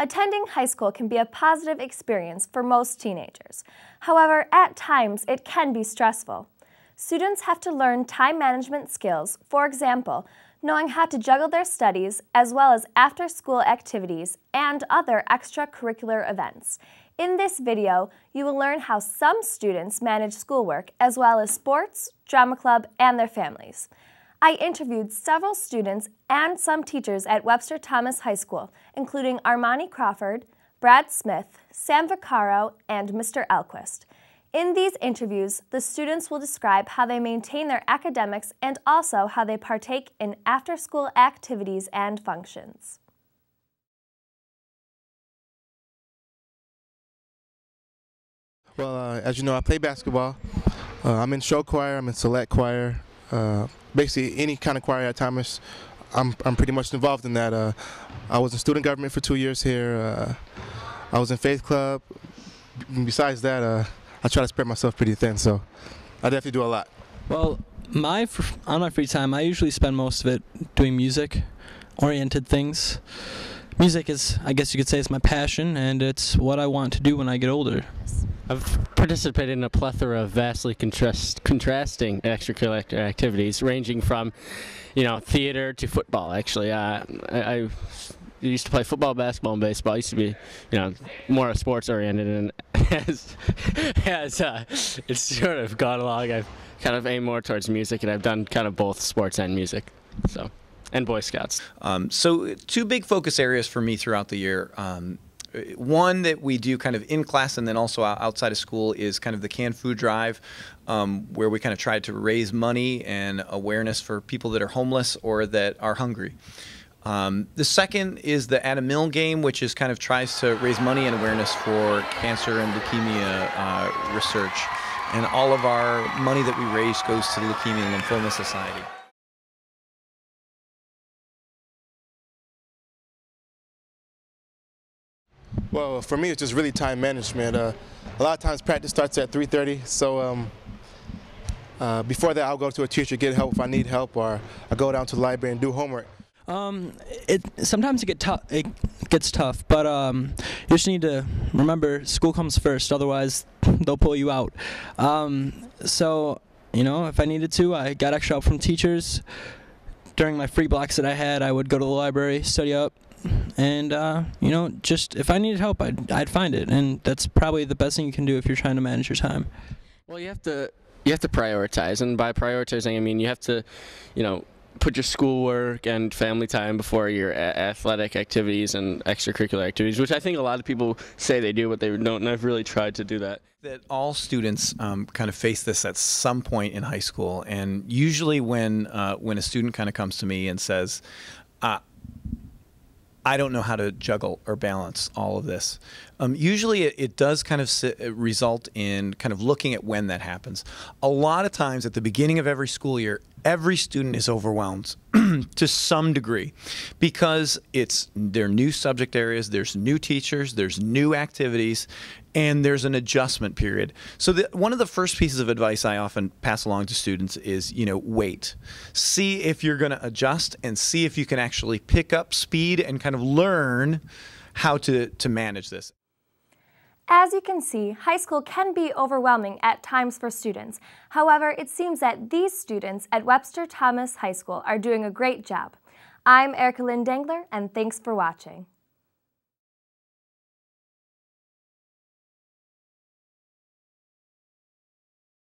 Attending high school can be a positive experience for most teenagers. However, at times it can be stressful. Students have to learn time management skills, for example, knowing how to juggle their studies as well as after-school activities and other extracurricular events. In this video, you will learn how some students manage schoolwork as well as sports, drama club, and their families. I interviewed several students and some teachers at Webster Thomas High School, including Armani Crawford, Brad Smith, Sam Vaccaro, and Mr. Elquist. In these interviews, the students will describe how they maintain their academics and also how they partake in after-school activities and functions. Well, as you know, I play basketball. I'm in show choir, I'm in select choir. Basically, any kind of choir at Thomas, I'm pretty much involved in that. I was in student government for 2 years here. I was in faith club. Besides that, I try to spread myself pretty thin, so I definitely do a lot. Well, on my free time, I usually spend most of it doing music-oriented things. Music is, I guess you could say, is my passion, and it's what I want to do when I get older. I've participated in a plethora of vastly contrasting extracurricular activities, ranging from, theater to football. Actually, I used to play football, basketball, and baseball. I used to be, more sports-oriented, and as it's sort of gone along, I've kind of aimed more towards music, and I've done kind of both sports and music, and Boy Scouts. So two big focus areas for me throughout the year. One that we do kind of in class and then also outside of school is kind of the canned food drive, where we kind of try to raise money and awareness for people that are homeless or that are hungry. The second is the At a Mill game, which is kind of tries to raise money and awareness for cancer and leukemia research. And all of our money that we raise goes to the Leukemia and Lymphoma Society. Well, for me, it's just really time management. A lot of times practice starts at 3:30, so before that I'll go to a teacher, get help if I need help, or I go down to the library and do homework. Sometimes it gets tough, but you just need to remember school comes first, otherwise they'll pull you out. So, if I needed to, I got extra help from teachers. During my free blocks that I had, I would go to the library, study up, and just if I needed help, I'd find it, and that's probably the best thing you can do if you're trying to manage your time. Well, you have to prioritize, and by prioritizing, I mean you have to, put your schoolwork and family time before your athletic activities and extracurricular activities, which I think a lot of people say they do, but they don't. And I've really tried to do that. That all students kind of face this at some point in high school, and usually when a student kind of comes to me and says, I don't know how to juggle or balance all of this. Usually it does kind of result in kind of looking at when that happens. A lot of times at the beginning of every school year, every student is overwhelmed to some degree because they're new subject areas, there's new teachers, there's new activities, and there's an adjustment period. So one of the first pieces of advice I often pass along to students is, wait. See if you're going to adjust and see if you can actually pick up speed and kind of learn how to manage this. As you can see, high school can be overwhelming at times for students. However, it seems that these students at Webster Thomas High School are doing a great job. I'm Erica Lynn Dangler, and thanks for watching.